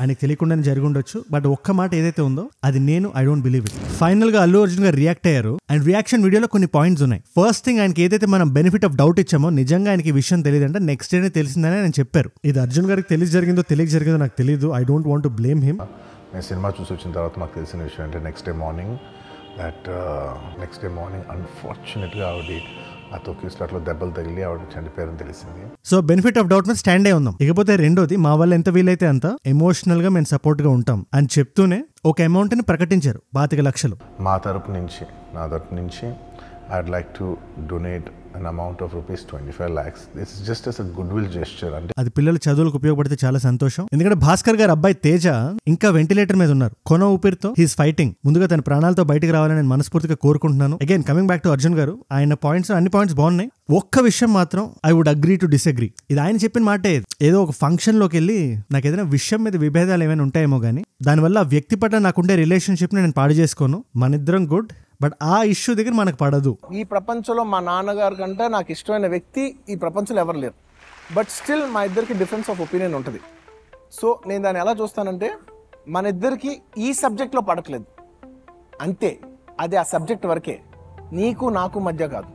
ఆయనకు తెలియకుండానే జరిగి ఉండొచ్చు. బట్ ఒక్క మాట ఏదైతే ఉందో అది నేను I don't believe it. Final గా అల్లు అర్జున్ గారు రియాక్ట్ అయ్యారు. అండ్ రియాక్షన్ వీడియోలో కొన్ని పాయింట్స్ ఉన్నాయి. ఫస్ట్ థింగ్, ఆయనకి ఏదైతే మనం బెనిఫిట్ ఆఫ్ డౌట్ ఇచ్చామో నిజంగా ఆయనకి ఈ విషయం తెలియదంటే నెక్స్ట్ డేనే తెలిసిందని ఆయన చెప్పారు. ఇది అర్జున్ గారికి తెలియ జరిగిందో నాకు తెలియదు. I don't want to blame him. నేను సినిమా చూసి వచ్చిన తర్వాత మాకు తెలిసిన విషయం అంటే నెక్స్ట్ డే మార్నింగ్ అన్ఫార్చునేట్గా ఆవిడ ఆ తొక్కిస్లాట్లో దెబ్బలు తగిలి ఆవిడ చనిపోయారని తెలిసింది. సో బెనిఫిట్ ఆఫ్ డౌట్ మీద స్టాండ్ అయి ఉందాం. ఇకపోతే రెండోది, మా వల్ల ఎంత వీలైతే అంత ఎమోషనల్ గా మేము సపోర్ట్ గా ఉంటాం అని చెప్తూనే ఒక అమౌంట్ ని ప్రకటించారు, 25 లక్షలు. నా తరపు నుంచి I'd like to donate an amount of ₹25 lakhs. This is just as a goodwill gesture. అది పిల్లల చదువులకు ఉపయోగపడితే చాలా సంతోషం. ఎందుకంటే భాస్కర్ గారు అబ్బాయి తేజ ఇంకా వెంటిలేటర్ మీద ఉన్నారు. కొన ఊపిరితో హీస్ ఫైటింగ్. ముందుగా తన ప్రాణాలతో బయటకు రావాలని నేను మనస్ఫూర్తిగా కోరుకుంటున్నాను. Again coming back to Arjun garu, ఆయన పాయింట్స్ అన్ని పాయింట్స్ బాగున్నాయి. ఒక్క విషయం మాత్రం I would agree to disagree. ఇది ఆయన చెప్పిన మాటే. ఏదో ఒక ఫంక్షన్ లోకి వెళ్ళి నాకు ఏదైనా విషయం మీద విభేదాలు ఏమైనా ఉంటాయేమో గానీ దానివల్ల ఆ వ్యక్తి పట్ల నాకుండే రిలేషన్షిప్ ని నేను పాడు చేసుకోను. మన ఇద్దరం గుడ్. బట్ ఆ ఇష్యూ దగ్గర మనకు పడదు. ఈ ప్రపంచంలో మా నాన్నగారి కంటే నాకు ఇష్టమైన వ్యక్తి ఈ ప్రపంచంలో ఎవరు లేరు. బట్ స్టిల్ మా ఇద్దరికి డిఫరెన్స్ ఆఫ్ ఒపీనియన్ ఉంటుంది. సో నేను దాన్ని ఎలా చూస్తానంటే, మన ఇద్దరికి ఈ సబ్జెక్ట్లో పడట్లేదు అంతే. అది ఆ సబ్జెక్ట్ వరకే, నీకు నాకు మధ్య కాదు.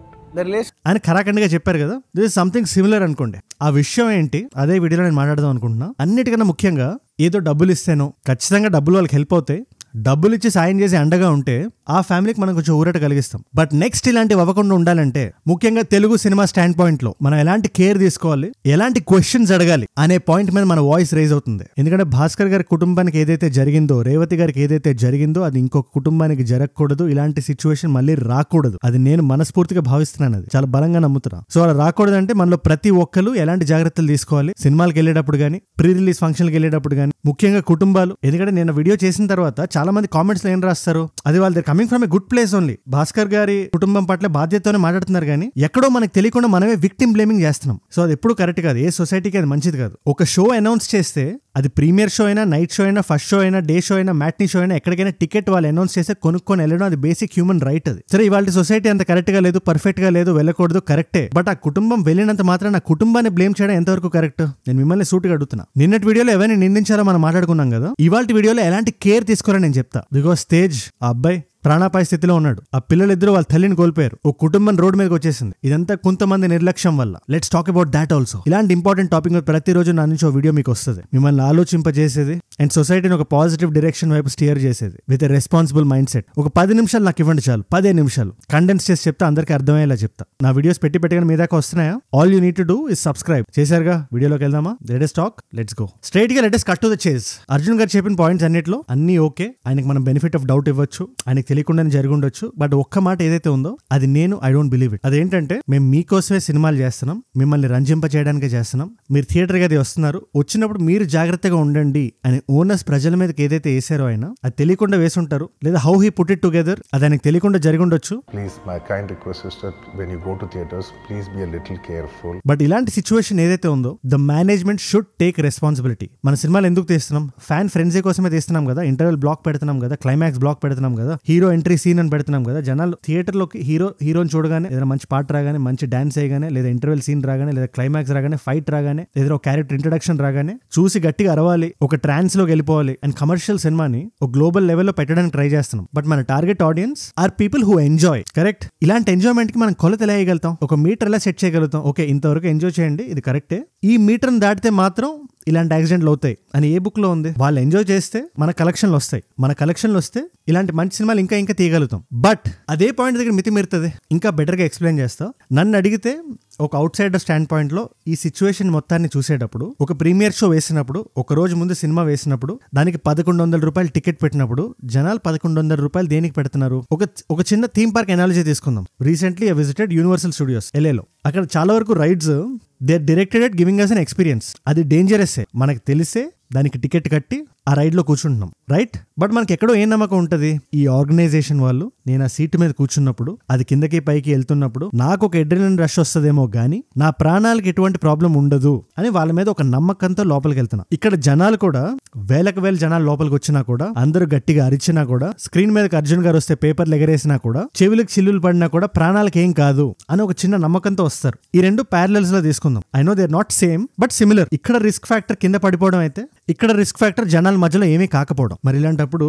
ఆయన ఖరాఖండిగా చెప్పారు కదా, దిస్ ఇస్ సంథింగ్ సిమిలర్ అనుకోండి. ఆ విషయం ఏంటి అదే వీడియోలో నేను మాట్లాడదాం అనుకుంటున్నా. అన్నిటికన్నా ముఖ్యంగా ఏదో డబ్బులు ఇస్తేనో, ఖచ్చితంగా డబ్బులు వాళ్ళకి హెల్ప్ అవుతాయి. డబ్బులు ఇచ్చి సాయం చేసి అండగా ఉంటే ఆ ఫ్యామిలీకి మనం కొంచెం ఊరట కలిగిస్తాం. బట్ నెక్స్ట్ ఇలాంటివి అవ్వకుండా ఉండాలంటే ముఖ్యంగా తెలుగు సినిమా స్టాండ్ పాయింట్ లో మనం ఎలాంటి కేర్ తీసుకోవాలి, ఎలాంటి క్వశ్చన్స్ అడగాలి అనే పాయింట్ మీద మన వాయిస్ రైజ్ అవుతుంది. ఎందుకంటే భాస్కర్ గారి కుటుంబానికి ఏదైతే జరిగిందో, రేవతి గారికి ఏదైతే జరిగిందో అది ఇంకొక కుటుంబానికి జరగకూడదు. ఇలాంటి సిచ్యువేషన్ మళ్ళీ రాకూడదు. అది నేను మనస్ఫూర్తిగా భావిస్తున్నాను. అది చాలా బలంగా నమ్ముతున్నా. సో అలా రాకూడదంటే మనలో ప్రతి ఒక్కరు ఎలాంటి జాగ్రత్తలు తీసుకోవాలి, సినిమాలకు వెళ్ళేటప్పుడు కానీ, ప్రీ రిలీజ్ ఫంక్షన్కి వెళ్ళేటప్పుడు కానీ, ముఖ్యంగా కుటుంబాలు. ఎందుకంటే నేను వీడియో చేసిన తర్వాత చాలా మంది కామెంట్స్ లో ఏం రాస్తారు, అది వాళ్ళ coming from a good place only. Bhaskar గారి కుటుంబం పట్ల బాధ్యతతోనే మాట్లాడుతున్నారు కానీ ఎక్కడో మనకు తెలియకుండా మనమే విక్టిమ్ బ్లేమింగ్ చేస్తున్నాం. సో అది ఎప్పుడు కరెక్ట్ కాదు. ఏ సొసైటీకి అది మంచిది కాదు. ఒక షో అనౌన్స్ చేస్తే అది ప్రీమియర్ షో అయినా, నైట్ షో అయినా, ఫస్ట్ షో అయినా, డే షో అయినా, మ్యాట్నీ షో అయినా, ఎక్కడికైనా టికెట్ వాళ్ళు అనౌన్స్ చేస్తే కొనుక్కొని వెళ్ళడం అది బేసిక్ హ్యూమన్ రైట్. అది సరే, ఇవాళ సొసైటీ అంత కరెక్ట్ గా లేదు, పర్ఫెక్ట్ గా లేదు, వెళ్ళకూడదు, కరెక్టే. బట్ ఆ కుటుంబం వెళ్ళినంత మాత్రం నా కుటుంబాన్ని బ్లేమ్ చేయడం ఎంతవరకు కరెక్ట్? నేను మిమ్మల్ని సూటుగా అడుగుతున్నా. నిన్నటి వీడియోలో ఎవరిని నిందించాలో మనం మాట్లాడుకున్నాం కదా, ఇవాళ వీడియోలో ఎలాంటి కేర్ తీసుకోవాలని నేను చెప్తా. బికాస్ తేజ్ ఆ అబ్బాయి ప్రాణాపాయ స్థితిలో ఉన్నాడు. ఆ పిల్లలిద్దరూ వాళ్ళ తల్లిని కోల్పోయారు. ఒక కుటుంబం రోడ్ మీదకి వచ్చేసింది. ఇదంతా కొంతమంది నిర్లక్ష్యం వల్ల. Let's talk about that also. ఇలాంటి ఇంపార్టెంట్ టాపిక్ ప్రతిరోజు నా నుంచి ఒక వీడియో మీకు వస్తుంది, మిమ్మల్ని ఆలోచింపజేసేది అండ్ సొసైటీని ఒక పాజిటివ్ డైరెక్షన్ వైపు స్టియర్ చేసేది with a responsible mind set. ఒక 10 నిమిషాలు నాకు ఇవ్వండి చాలు, 15 నిమిషాలు కండెన్స్ చేసి చెప్తా, అందరికీ అర్థమయ్యేలా చెప్తా. నా వీడియోస్ పెట్టిగా మీ దాకా వస్తున్నాయా? All you need to do is subscribe. చేశారుగా? వీడియోలోకి వెళ్దామా? Let's talk, let's go. Straight గా let's cut to the chase. Arjun గారు చెప్పిన పాయింట్స్ అన్నిట్లో అన్ని ఓకే. ఆయనకి మనం బెనిఫిట్ ఆఫ్ డౌట్ ఇవ్వచ్చు, ఆయనకి తెలియకుండానే జరిగి ఉండొచ్చు. బట్ ఒక్క మాట ఏదైతే ఉందో అది నేను ఐ డోంట్ బిలీవ్ ఇట్. అదేంటంటే, మేము మీకోసమే సినిమాలు చేస్తున్నాం, మిమ్మల్ని రంజింప చేయడానికే చేస్తున్నాం. మీరు థియేటర్ గది వస్తున్నారు, వచ్చినప్పుడు మీరు జాగ్రత్తగా ఉండండి అని ఓనర్స్ ప్రజల మీదకి ఏదైతే వేసారో ఆయన అది తెలియకుండా వేసుంటారు, లేదా how he put it together అది ఆయనకు తెలియకుండా జరిగి ఉండొచ్చు. Please my kind request is that when you go to theatres please be a little careful. But ఇలాంటి సిచ్యువేషన్ ఏదైతే ఉందో the management should take responsibility. మన సినిమాలు ఎందుకు తీస్తున్నాం? ఫ్యాన్ ఫ్రెండ్సీ కోసమే తీస్తున్నాం కదా, ఇంటర్వెల్ బ్లాక్ పెడుతున్నాం కదా, క్లైమాక్స్ బ్లాక్ పెడుతున్నాం కదా, హీరో ఎంట్రీ సీన్ అని పెడుతున్నాం కదా. జనాలు థియేటర్ లోకి హీరోని చూడగానే, ఏదైనా మంచి పాట రాగానే, మంచి డాన్స్ చేయగానే, లేదా ఇంటర్వెల్ సీన్ రాగానే, లేదా క్లైమాక్స్ రాగానే, ఫైట్ రాగానే, లేదా ఒక క్యారెక్టర్ ఇంట్రడక్షన్ రాగానే చూసి గట్టిగా అరవాలి, ఒక ట్రాన్స్ లోకి వెళ్ళిపోవాలి. అండ్ కమర్షియల్ సినిమాని ఒక గ్లోబల్ లెవెల్లో పెట్టడానికి ట్రై చేస్తున్నాం. బట్ మన target audience are people who enjoy. Correct? ఇలాంటి ఎంజాయ్మెంట్ కి మనం కొలత ఎలా వేయగలుగుతాం? ఒక మీటర్ ఎలా సెట్ చేయగలుగుతాం? ఓకే, ఇంతవరకు ఎంజాయ్ చేయండి, ఇది కరెక్టే. ఈ మీటర్ని దాటితే మాత్రం ఇలాంటి యాక్సిడెంట్లు అవుతాయి అని ఏ బుక్ లో ఉంది? వాళ్ళు ఎంజాయ్ చేస్తే మన కలెక్షన్లు వస్తాయి, మన కలెక్షన్లు వస్తే ఇలాంటి మంచి సినిమాలు ఇంకా తీయగలుగుతాం. బట్ అదే పాయింట్ దగ్గర మితిమీరుతుంది. ఇంకా బెటర్ గా ఎక్స్ప్లెయిన్ చేస్తా. నన్ను అడిగితే ఒక అవుట్ సైడర్ స్టాండ్ పాయింట్ లో ఈ సిచ్యువేషన్ మొత్తాన్ని చూసేటప్పుడు, ఒక ప్రీమియర్ షో వేసినప్పుడు, ఒక రోజు ముందు సినిమా వేసినప్పుడు, దానికి ₹1100 టికెట్ పెట్టినప్పుడు జనాలు ₹1100 దేనికి పెడుతున్నారు? ఒక చిన్న థీమ్ పార్క్ ఎనాలజీ తీసుకుందాం. Recently I visited Universal Studios LAలో. అక్కడ చాలా వరకు rides they are directed at giving us an experience. అది డేంజరస్. మనకు తెలిసే దానికి టికెట్ కట్టి ఆ రైడ్ లో కూర్చుంటున్నాం, రైట్? బట్ మనకి ఎక్కడో ఏం నమ్మకం ఉంటది? ఈ ఆర్గనైజేషన్ వాళ్ళు నేను ఆ సీట్ మీద కూర్చున్నప్పుడు, అది కిందకి పైకి వెళ్తున్నప్పుడు నాకు ఒక అడ్రినలిన్ రష్ వస్తుందేమో గానీ నా ప్రాణాలకు ఎటువంటి ప్రాబ్లం ఉండదు అని వాళ్ళ మీద ఒక నమ్మకంతో లోపలికి వెళ్తున్నా. ఇక్కడ జనాలు కూడా వేలకు వేల జనాలు లోపలికి వచ్చినా కూడా, అందరూ గట్టిగా అరిచినా కూడా, స్క్రీన్ మీదకి అర్జున్ గారు వస్తే పేపర్లు ఎగరేసినా కూడా, చెవులకు చిల్లులు పడినా కూడా ప్రాణాలకు ఏం కాదు అని ఒక చిన్న నమ్మకంతో వస్తారు. ఈ రెండు ప్యారలల్స్ లో తీసుకుందాం. I know they are not same but similar. ఇక్కడ రిస్క్ ఫ్యాక్టర్ కింద పడిపోవడం అయితే, ఇక్కడ రిస్క్ ఫ్యాక్టర్ జనాల మధ్యలో ఏమీ కాకపోవడం. మరి ఇలాంటప్పుడు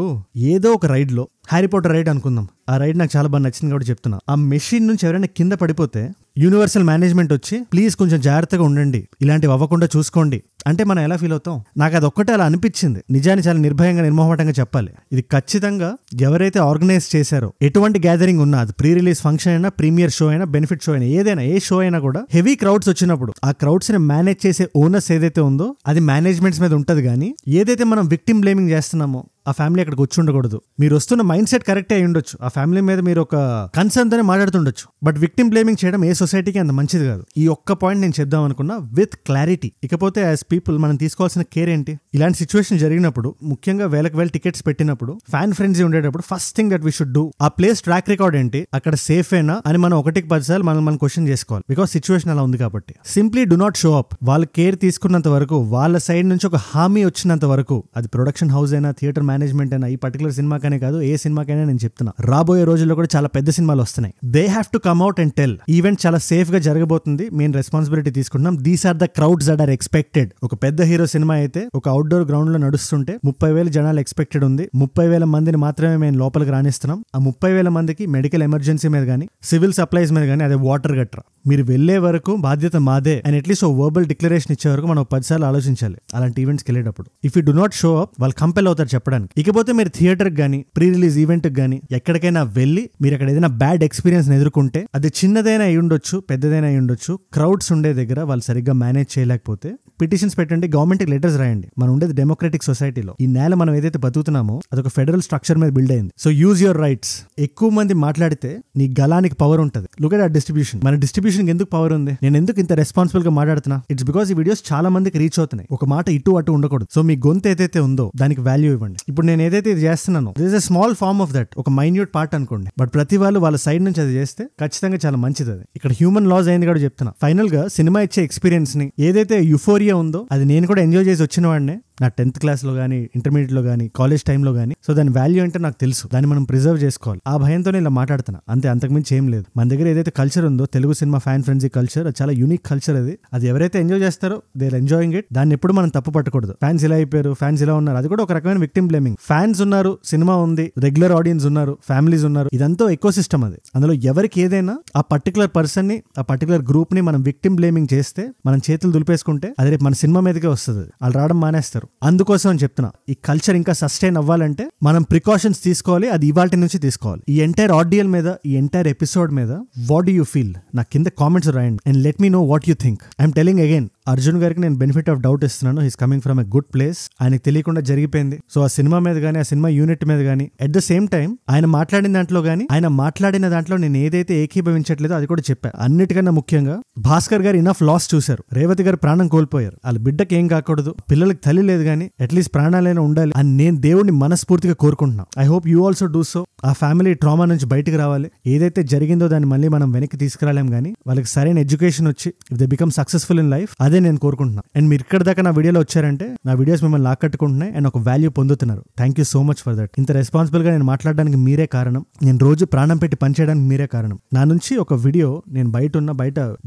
ఏదో ఒక రైడ్ లో, హ్యారీ పాటర్ రైడ్ అనుకుందాం, ఆ రైడ్ నాకు చాలా బాగా నచ్చింది కాబట్టి చెప్తున్నా, ఆ మెషిన్ నుంచి ఎవరైనా కింద పడిపోతే యూనివర్సల్ మేనేజ్మెంట్ వచ్చి ప్లీజ్ కొంచెం జాగ్రత్తగా ఉండండి, ఇలాంటివి అవ్వకుండా చూసుకోండి అంటే మనం ఎలా ఫీల్ అవుతాం? నాకు అది ఒక్కటే అలా అనిపించింది. నిజాన్ని చాలా నిర్భయంగా నిర్మోహమాటంగా చెప్పాలి. ఇది ఖచ్చితంగా ఎవరైతే ఆర్గనైజ్ చేశారో, ఎటువంటి గ్యాదరింగ్ ఉన్నా, అది ప్రీ రిలీజ్ ఫంక్షన్ అయినా, ప్రీమియర్ షో అయినా, బెనిఫిట్ షో అయినా, ఏదైనా ఏ షో అయినా కూడా హెవీ క్రౌడ్స్ వచ్చినప్పుడు ఆ క్రౌడ్స్ ని మేనేజ్ చేసే ఓనర్స్ ఏదైతే ఉందో అది మేనేజ్మెంట్స్ మీద ఉంటది. కానీ ఏదైతే మనం విక్టిమ్ బ్లేమింగ్ చేస్తున్నామో ఆ ఫ్యామిలీ అక్కడికి వచ్చి ఉండకూడదు. మీరు వస్తున్న మైండ్ సెట్ కరెక్టే అయి ఉండొచ్చు, ఆ ఫ్యామిలీ మీద మీరు ఒక కన్సర్న్ తోనే మాట్లాడుతుండొచ్చు, బట్ విక్టిమ్ బ్లేమింగ్ చేయడం ఏ సొసైటీకి అంత మంచిది కాదు. ఈ ఒక్క పాయింట్ నేను చెప్దాం అనుకున్నా విత్ క్లారిటీ. ఇకపోతే యాజ్ పీపుల్ మనం తీసుకోవాల్సిన కేర్ ఏంటి? ఇలాంటి సిచ్యువేషన్ జరిగినప్పుడు, ముఖ్యంగా వేల టికెట్స్ పెట్టినప్పుడు, ఫ్యాన్ ఫ్రెండ్స్ ఉండేటప్పుడు first thing that we should do, ఆ ప్లేస్ ట్రాక్ రికార్డ్ ఏంటి, అక్కడ సేఫ్ అయినా అని మనం 1-10 సార్లు మనం క్వశ్చన్ చేసుకోవాలి. బికాస్ సిచ్యువేషన్ అలా ఉంది కాబట్టి. Simply do not show up. వాళ్ళ కేర్ తీసుకున్నంత వరకు, వాళ్ళ సైడ్ నుంచి ఒక హామీ వచ్చినంత వరకు, అది ప్రొడక్షన్ హౌస్ అయినా, థియేటర్ మేనేజ్మెంట్ అయినా, ఈ పర్టికులర్ సినిమాకనే కాదు ఏ సినిమాకైనా నేను చెప్తున్నా, రాబోయే రోజుల్లో కూడా చాలా పెద్ద సినిమాలు వస్తున్నాయి. They have to come out and tell event చాలా సేఫ్ గా జరగబోతుంది, మేము రెస్పాన్సిబిలిటీ తీసుకుంటున్నాం, these are the crowds that are expected. ఒక పెద్ద హీరో సినిమా అయితే ఒక అవుట్డోర్ గ్రౌండ్ లో నడుస్తుంటే 30,000 జనాలు ఎక్స్పెక్టెడ్ ఉంది, 30,000 మందిని మాత్రమే మేము లోపలికి రాణిస్తున్నాం. ఆ 30,000 మందికి మెడికల్ ఎమర్జెన్సీ మీద కానీ, సివిల్ సప్లైస్ మీద కానీ, అదే వాటర్ గట్రా మీరు వెళ్లే వరకు బాధ్యత మాదే అని అట్లీస్ట్ ఓ వర్బల్ డిక్లరేషన్ ఇచ్చే వరకు మనం 10 సార్లు ఆలోచించాలి అలాంటి ఈవెంట్స్కి వెళ్ళేటప్పుడు. If you do not show up, వాళ్ళు కంపెల్ అవుతారు చెప్పడానికి. ఇకపోతే మీరు థియేటర్కి కానీ, ప్రీ రిలీజ్ ఈవెంట్కి కానీ, ఎక్కడికైనా వెళ్ళి మీరు అక్కడ ఏదైనా బ్యాడ్ ఎక్స్పీరియన్స్ ఎదుర్కొంటే, అది చిన్నదైనా అయి ఉండొచ్చు, పెద్దదైనా అయి ఉండొచ్చు, క్రౌడ్స్ ఉండే దగ్గర వాళ్ళు సరిగ్గా మేనేజ్ చేయలేకపోతే పిటిషన్స్ పెట్టండి, గవర్నమెంట్కి లెటర్స్ రాయండి. మనం ఉండేది డెమోక్రటిక్ సొసైటీలో. ఈ నేల మనం ఏదైతే బతుకుతున్నామో అదొక ఫెడరల్ స్ట్రక్చర్ మీద బిల్డ్ అయింది. So use your rights. ఎక్కువ మంది మాట్లాడితే నీ గలానికి పవర్ ఉంటుంది. లుక్ ఎట్ ఆ డిస్ట్రిబ్యూషన్. మన డిస్ట్రిబ్యూషన్ ఎందుకు పవర్ ఉంది? నేను ఎందుకు ఇంత రెస్పాన్సిబుల్ గా మాట్లాడుతున్నా? ఇట్స్ బికాస్ ఈ వీడియోస్ చాలా మందికి రీచ్ అవుతున్నాయి. ఒక మాట ఇటు అటు ఉండకూడదు. సో మీ గొంతు ఏదైతే ఉందో దానికి వాల్యూ ఇవ్వండి. ఇప్పుడు నేను ఏదైతే ఇది చేస్తున్నానో this is a small form of that, ఒక మైన్యూట్ పార్ట్ అనుకోండి, బట్ ప్రతి వాళ్ళు వాళ్ళ సైడ్ నుంచి అది చేస్తే ఖచ్చితంగా చాలా మంచిది. అది ఇక్కడ హ్యూమన్ లాస్ అయింది కూడా చెప్తున్నా. ఫైనల్ గా సినిమా ఇచ్చే ఎక్స్పీరియన్స్ ని, ఏదైతే యుఫోరియా ఉందో అది నేను కూడా ఎంజాయ్ చేసి వచ్చిన వాడినే, నా 10th క్లాస్లో కానీ, ఇంటర్మీడియట్లో కానీ, కాలేజ్ టైంలో కానీ. సో దాని వాల్యూ అంటే నాకు తెలుసు, దాన్ని మనం ప్రిజర్వ్ చేసుకోవాలి. ఆ భయంతోనే ఇలా మాట్లాడుతున్నా అంతే, అంతకుమించి ఏం లేదు. మన దగ్గర ఏదైతే కల్చర్ ఉందో, తెలుగు సినిమా ఫ్యాన్ ఫ్రెండ్సీ కల్చర్, అది చాలా యూనిక్ కల్చర్. అది ఎవరైతే ఎంజాయ్ చేస్తారో దే ఆర్ ఎంజాయింగ్ ఇట్. దాన్ని ఎప్పుడు మనం తప్పు పట్టకూడదు. ఫ్యాన్స్ ఇలా అయిపోయారు, ఫ్యాన్స్ ఇలా ఉన్నారు, అది కూడా ఒక రకమైన విక్టిమ్ బ్లేమింగ్. ఫ్యాన్స్ ఉన్నారు, సినిమా ఉంది, రెగ్యులర్ ఆడియన్స్ ఉన్నారు, ఫ్యామిలీస్ ఉన్నారు, ఇదంతా ఎకో సిస్టమ్. అది అందులో ఎవరికి ఏదైనా ఆ పర్టికులర్ పర్సన్ ని, ఆ పర్టికులర్ గ్రూప్ ని మనం విక్టిమ్ బ్లేమింగ్ చేస్తే, మనం చేతులు దులిపేసుకుంటే అది రేపు మన సినిమా మీదకే వస్తుంది. వాళ్ళు రావడం మానేస్తారు. అందుకోసం చెప్తున్నా, ఈ కల్చర్ ఇంకా సస్టైన్ అవ్వాలంటే మనం ప్రికాషన్స్ తీసుకోవాలి. అది ఇవాల్టి నుంచి తీసుకోవాలి. ఈ ఎంటైర్ ఆడియల్ మీద, ఈ ఎంటైర్ ఎపిసోడ్ మీద వాట్ డూ యూ ఫీల్? నాకు కింద కామెంట్స్ రాయండి and let me know what you think. I'm telling again, Arjun గారికి నేను బెనిఫిట్ ఆఫ్ డౌట్ ఇస్తున్నాను. He's coming from a good place. ఆయనకు తెలియకుండా జరిగిపోయింది. సో ఆ సినిమా మీద కానీ, ఆ సినిమా యూనిట్ మీద కానీ, అట్ ద సేమ్ టైం ఆయన మాట్లాడిన దాంట్లో కానీ, ఆయన మాట్లాడిన దాంట్లో నేను ఏదైతే ఏకీభవించట్లేదో అది కూడా చెప్పా. అన్నిటికన్నా ముఖ్యంగా భాస్కర్ గారు ఇనఫ్ లాస్ చూశారు. రేవతి గారు ప్రాణం కోల్పోయారు. వాళ్ళ బిడ్డకి ఏం కాకూడదు, పిల్లలకి తల్లి లేదు కానీ అట్లీస్ట్ ప్రాణాలైనా ఉండాలి అని నేను దేవుడిని మనస్ఫూర్తిగా కోరుకుంటున్నా. I hope you also do so. ఆ ఫ్యామిలీ ట్రామా నుంచి బయటకు రావాలి. ఏదైతే జరిగిందో దాన్ని మళ్ళీ మనం వెనక్కి తీసుకురాలేం, కానీ వాళ్ళకి సరైన ఎడ్యుకేషన్ వచ్చి if they become successful in life, అదే నేను కోరుకుంటున్నా. అండ్ మీరు ఇక్కడ దాకా నా వీడియోలో వచ్చారంటే నా వీడియోస్ మిమ్మల్ని లాక్కట్టుకుంటున్నాయి అండ్ ఒక వాల్యూ పొందుతున్నారు. Thank you so much for that. ఇంత రెస్పాన్సిబుల్ గా నేను మాట్లాడడానికి మీరే కారణం. నేను రోజు ప్రాణం పెట్టి పనిచేయడానికి మీరే కారణం. నా నుంచి ఒక వీడియో నేను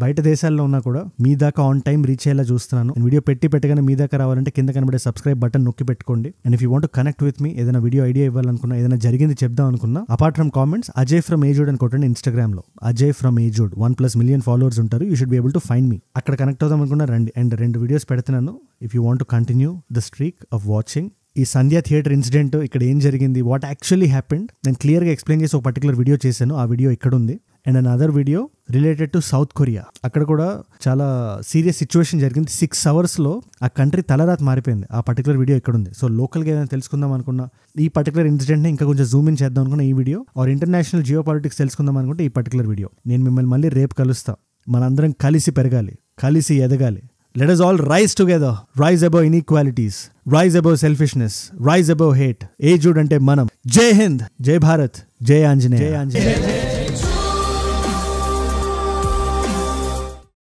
బయట దేశాల్లో ఉన్నా కూడా మీ దాకా ఆన్ టైం రీచ్ అయ్యేలా చూస్తున్నాను. వీడియో పెట్టగానే మీ దాకా రావాలంటే కింద కనబడే సబ్స్క్రైబ్ బటన్ నొక్కి పెట్టుకోండి. And if you want to connect with me, ఏదైనా వీడియో ఐడియా ఇవ్వాలనుకున్నా, ఏదైనా జరిగింది చెప్దాం అనుకున్నా, apart from comments Ajay from ఏజోడ్ అని కొట్టండి. ఇన్స్టాగ్రామ్ లో అజయ్ ఫ్రమ్ ఏజోడ్ 1+ మిలియన్ ఫాలోవర్స్ ఉంటారు. You should be able to find me. అక్కడ కనెక్ట్ అవుదాం అనుకున్నా రండి. అండ్ 2 వీడియోస్ పెడుతున్నాను. If you want to continue the streak of watching ఈ సంధ్య థియేటర్ ఇన్సిడెంట్, ఇక్కడ ఏం జరిగింది, వాట్ యాక్చువల్లీ హ్యాపెండ్, నేను క్లియర్గా ఎక్స్ప్లెయిన్ చేసి ఒక పర్టికులర్ వీడియో చేశాను. ఆ వీడియో ఇక్కడ ఉంది. And another video related to south Korea. అక్కడ కూడా చాలా సీరియస్ సిచ్యువేషన్ జరిగింది. 6 hours ఆ కంట్రీ తలరాత్ మారిపోయింది. ఆ పర్టికులర్ వీడియో ఇక్కడ ఉంది. సో లోకల్గా ఏదైనా తెలుసుకుందాం అనుకున్నా, ఈ పర్టికులర్ ఇన్సిడెంట్ని ఇంకా కొంచెం జూమ్ ఇన్ చేద్దాం అనుకున్నా ఈ video, or international geopolitics తెలుసుకుందాం అనుకుంటే ఈ పర్టికులర్ వీడియో. నేను మిమ్మల్ని మళ్ళీ రేపు కలుస్తా. మనందరం కలిసి పెరగాలి, కలిసి ఎదగాలి. Let us all rise together, rise above inequalities, rise above selfishness, rise above hate. Ejud ante manam. Jai Hind, Jai Bharat, Jai Anjaneya.